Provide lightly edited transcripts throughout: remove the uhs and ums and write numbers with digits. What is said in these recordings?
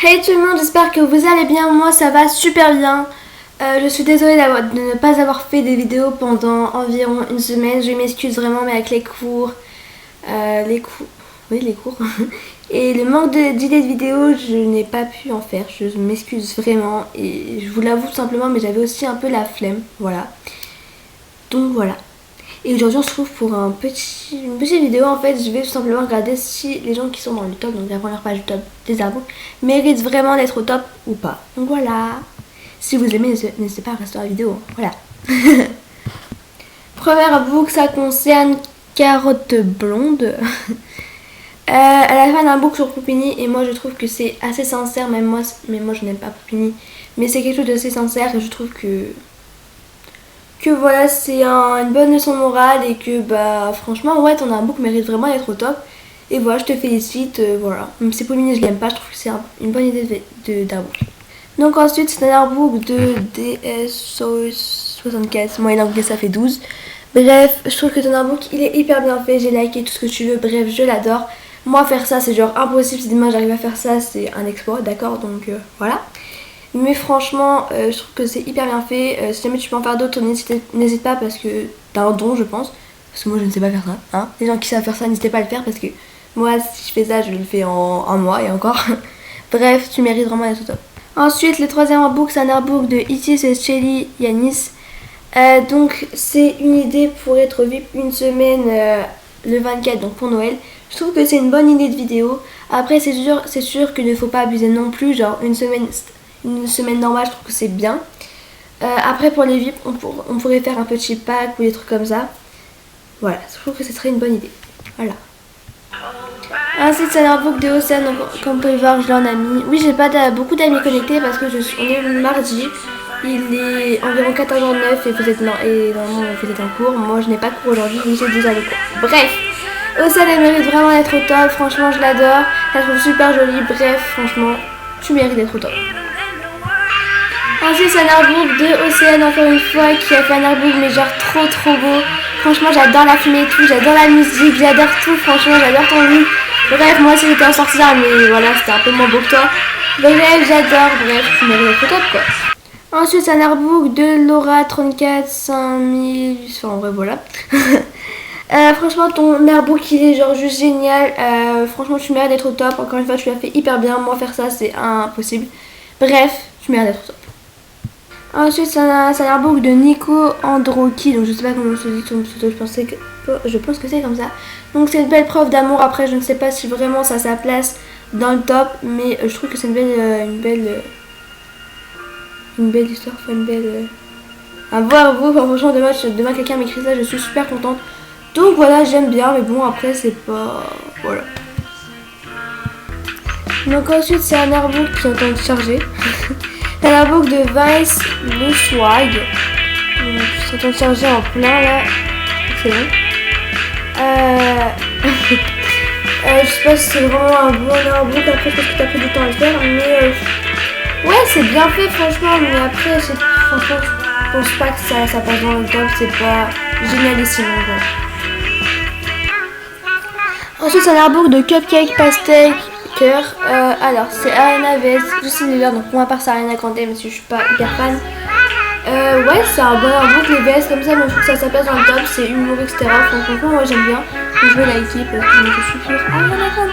Hey tout le monde, j'espère que vous allez bien, moi ça va super bien. Je suis désolée de ne pas avoir fait des vidéos pendant environ une semaine, je m'excuse vraiment mais avec les cours, les cours et le manque d'idées de vidéos, je n'ai pas pu en faire, je m'excuse vraiment et je vous l'avoue tout simplement mais j'avais aussi un peu la flemme, voilà. Donc voilà. Et aujourd'hui on se retrouve pour une petite vidéo. En fait je vais tout simplement regarder si les gens qui sont dans le top, donc la première page du top des artbooks, méritent vraiment d'être au top ou pas. Donc voilà. Si vous aimez, n'hésitez pas à rester dans la vidéo. Voilà. Premier artbook, ça concerne Carotte Blonde. Elle a fait un artbook sur Poupini et moi je trouve que c'est assez sincère, mais moi je n'aime pas Poupini. Mais c'est quelque chose d'assez sincère et je trouve que voilà, c'est une bonne leçon morale et que bah franchement ouais, ton artbook mérite vraiment d'être au top. Et voilà, je te félicite, voilà. Même si Poupini je l'aime pas, je trouve que c'est une bonne idée d'artbook. Donc ensuite c'est un artbook de DSO64, moi en anglais ça fait 12. Bref, je trouve que ton artbook il est hyper bien fait, j'ai liké tout ce que tu veux, bref je l'adore. Moi faire ça c'est genre impossible, si demain j'arrive à faire ça c'est un exploit, d'accord, donc voilà. Mais franchement je trouve que c'est hyper bien fait, si jamais tu peux en faire d'autres n'hésite pas parce que t'as un don je pense. Parce que moi je ne sais pas faire ça, hein. Les gens qui savent faire ça n'hésitez pas à le faire parce que moi si je fais ça je le fais en un mois et encore. Bref, tu mérites vraiment d'être au top. Ensuite, le troisième artbook, c'est un artbook de Itis et Shelly Yanis. Donc, c'est une idée pour être VIP une semaine le 24, donc pour Noël. Je trouve que c'est une bonne idée de vidéo. Après, c'est sûr qu'il ne faut pas abuser non plus. Genre, une semaine normale, je trouve que c'est bien. Après, pour les VIP, on pourrait faire un petit pack ou des trucs comme ça. Voilà, je trouve que ce serait une bonne idée. Voilà. Ensuite, c'est un artbook de Océane, donc comme vous pouvez voir, je l'en ai mis. Oui, j'ai pas beaucoup d'amis connectés parce que on est mardi. Il est environ 14h09 et normalement vous êtes en cours. Moi, je n'ai pas cours aujourd'hui, mais j'ai 2 heures de cours. Bref, Océane, elle mérite vraiment d'être au top. Franchement, je l'adore. Je la trouve super jolie. Bref, franchement, tu mérites d'être au top. Ensuite, c'est un artbook de Océane, encore une fois, qui a fait un artbook, mais genre trop beau. Franchement, j'adore la fumée et tout, j'adore la musique, j'adore tout. Franchement, j'adore ton look. Bref, moi aussi j'étais en sortir, mais voilà, c'était un peu moins beau que toi. Bref, j'adore. Bref, tu mérites d'être au top quoi. Ensuite, c'est un artbook de Laura 34 5000. Enfin, en vrai, voilà. Franchement, ton artbook il est genre juste génial. Franchement, tu mérites d'être au top. Encore une fois, tu l'as fait hyper bien. Moi, faire ça, c'est impossible. Bref, tu mérites d'être au top. Ensuite, c'est un artbook de Nico Androki, donc je sais pas comment se dit son pseudo, je pense que c'est comme ça. Donc c'est une belle preuve d'amour. Après, je ne sais pas si vraiment ça a sa place dans le top, mais je trouve que c'est une belle histoire, enfin une belle. À voir vous, enfin, franchement, demain quelqu'un m'écrit ça, je suis super contente. Donc voilà, j'aime bien, mais bon, après, c'est pas. Voilà. Donc ensuite, c'est un artbook qui est en train de charger. C'est un artbook de Vice Le Swag. Donc, c'est en train de charger en plein là. C'est bon. Je sais pas si c'est vraiment un bon artbook après parce que t'as pris du temps à le faire, mais ouais, c'est bien fait franchement. Mais après, franchement, je pense pas que ça passe dans le top. C'est pas génialissime. Voilà. Ensuite, c'est un artbook de Cupcake Pastel Cœur. Alors, c'est Ariana vs Justin Bieber. Donc, moi, à part ça, Ariana Grande, même si je suis pas hyper fan. Ouais, c'est un bon artbook, les VS comme ça, mais je trouve que ça passe dans le top, c'est humour, etc. Franchement, moi j'aime bien. Je vais liker parce que je suis sur Ariana Grande.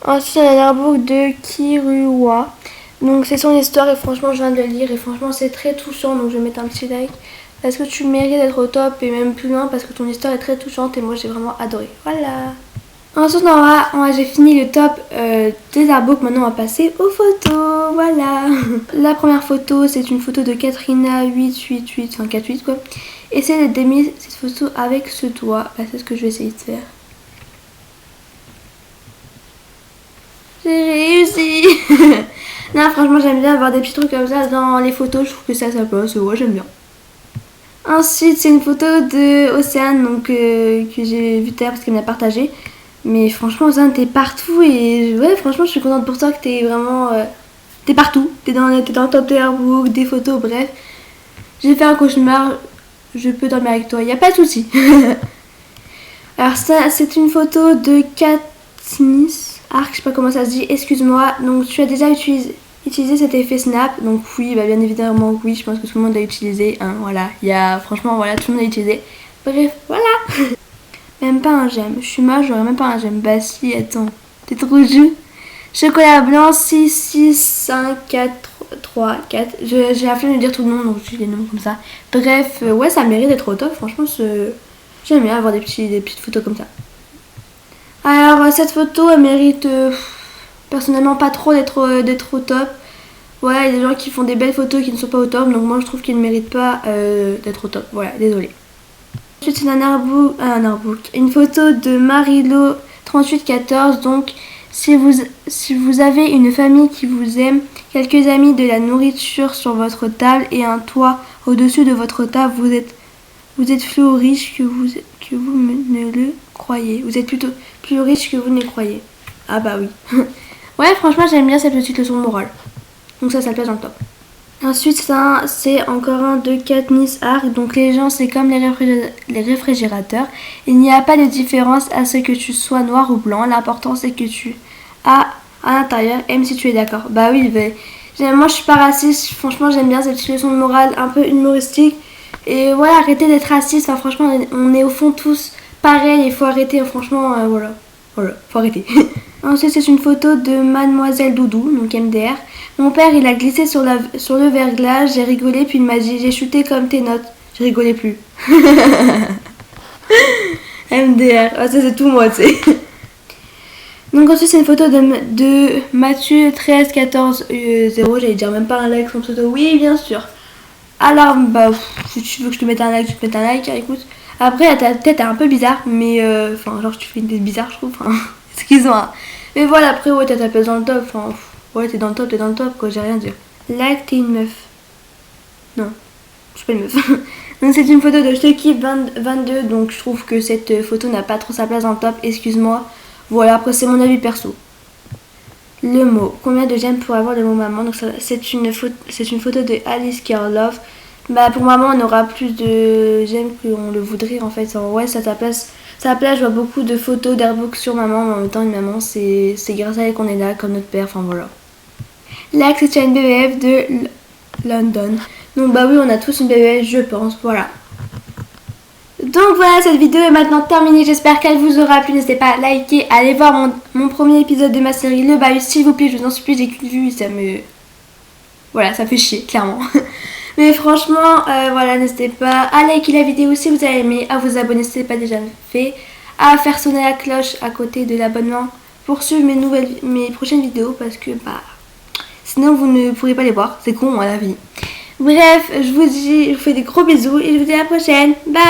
Ensuite, un artbook de Kirua. Donc, c'est son histoire et franchement, je viens de le lire et franchement, c'est très touchant. Donc, je vais mettre un petit like parce que tu mérites d'être au top et même plus loin parce que ton histoire est très touchante et moi, j'ai vraiment adoré. Voilà. Ensuite, j'ai fini le top des artbooks. Maintenant, on va passer aux photos. Voilà. La première photo, c'est une photo de Katrina 888, enfin 48 quoi. Essayez de démise cette photo avec ce doigt. Bah, c'est ce que je vais essayer de faire. J'ai réussi. Non, franchement, j'aime bien avoir des petits trucs comme ça dans les photos. Je trouve que ça passe. Ouais, j'aime bien. Ensuite, c'est une photo de Océane donc, que j'ai vu tout à l'heure parce qu'elle me l'a partagée. Mais franchement, Océane, t'es partout et ouais, franchement, je suis contente pour toi que t'es vraiment. T'es partout. T'es dans le top de l'artbook, des photos, bref. J'ai fait un cauchemar, je peux dormir avec toi, y a pas de souci. Alors, ça, c'est une photo de Katniss. Arc, je sais pas comment ça se dit, excuse-moi. Donc tu as déjà utilisé cet effet snap. Donc oui, bah, bien évidemment oui, je pense que tout le monde l'a utilisé. Hein, voilà, il y a franchement voilà, tout le monde l'a utilisé. Bref, voilà. Même pas un j'aime. Je suis moche, j'aurais même pas un j'aime. Bah si, attends. T'es trop jus. Chocolat blanc 6, 6, 5, 4, 3, 4. J'ai la flemme de dire tout le nom, donc je dis les noms comme ça. Bref, ouais, ça mérite d'être au top. Franchement, j'aime bien avoir des petites photos comme ça. Alors, cette photo, elle mérite personnellement pas trop d'être au top. Voilà, il y a des gens qui font des belles photos qui ne sont pas au top, donc moi je trouve qu'ils ne méritent pas d'être au top. Voilà, désolé. Ensuite, c'est un artbook. Une photo de Marilo 3814. Donc, si vous avez une famille qui vous aime, quelques amis, de la nourriture sur votre table et un toit au-dessus de votre table, vous êtes plus riche que vous ne le croyez. Vous êtes plutôt plus riche que vous ne le croyez. Ah bah oui. Ouais, franchement, j'aime bien cette petite leçon de morale. Donc ça place dans le top. Ensuite, ça, c'est encore un de Katniss Arc. Donc les gens, c'est comme les réfrigérateurs. Il n'y a pas de différence à ce que tu sois noir ou blanc. L'important, c'est que tu as à l'intérieur, même si tu es d'accord. Bah oui, moi je suis pas raciste. Franchement, j'aime bien cette petite leçon de morale un peu humoristique. Et voilà, arrêtez d'être raciste. Enfin, franchement, on est au fond tous pareil. Il faut arrêter, franchement, voilà, faut arrêter. Ensuite, c'est une photo de Mademoiselle Doudou, donc MDR. Mon père, il a glissé sur le verglas, j'ai rigolé, puis il m'a dit, j'ai shooté comme tes notes. Je rigolais plus. MDR, ah, ça c'est tout moi, tu sais. Donc ensuite, c'est une photo de Mathieu 13 14 0, j'allais dire même pas un like sur photo. Oui, bien sûr. Alors, bah, si tu veux que je te mette un like, tu te mets un like, écoute. Après, ta tête est un peu bizarre, mais enfin, genre, tu fais une tête bizarre, je trouve. Enfin, excuse-moi. Mais voilà, après, ouais, t'as ta place dans le top. Enfin, ouais, t'es dans le top, quoi, j'ai rien à dire. Like, t'es une meuf. Non, je suis pas une meuf. Donc, c'est une photo de Je te kiffe 22, donc je trouve que cette photo n'a pas trop sa place dans le top, excuse-moi. Voilà, après, c'est mon avis perso. Le mot. Combien de j'aime pour avoir le mot maman? Donc c'est une photo de Alice Care Love. Bah pour maman on aura plus de j'aime qu'on le voudrait en fait. Ouais, ça ta place. Je vois beaucoup de photos d'Airbook sur maman, mais en même temps une maman c'est grâce à elle qu'on est là comme notre père. Enfin voilà. Là c'est une BBF de London. Donc bah oui, on a tous une BBF, je pense. Voilà. Donc voilà, cette vidéo est maintenant terminée, j'espère qu'elle vous aura plu, n'hésitez pas à liker, à aller voir mon premier épisode de ma série Le Bahut, s'il vous plaît, je vous en supplie, j'ai qu'une vue, ça me... Voilà, ça fait chier, clairement. Mais franchement, voilà, n'hésitez pas à liker la vidéo si vous avez aimé, à vous abonner si ce n'est pas déjà fait, à faire sonner la cloche à côté de l'abonnement pour suivre mes prochaines vidéos, parce que, bah, sinon vous ne pourrez pas les voir, c'est con à la vie. Bref, je vous fais des gros bisous et je vous dis à la prochaine, bye.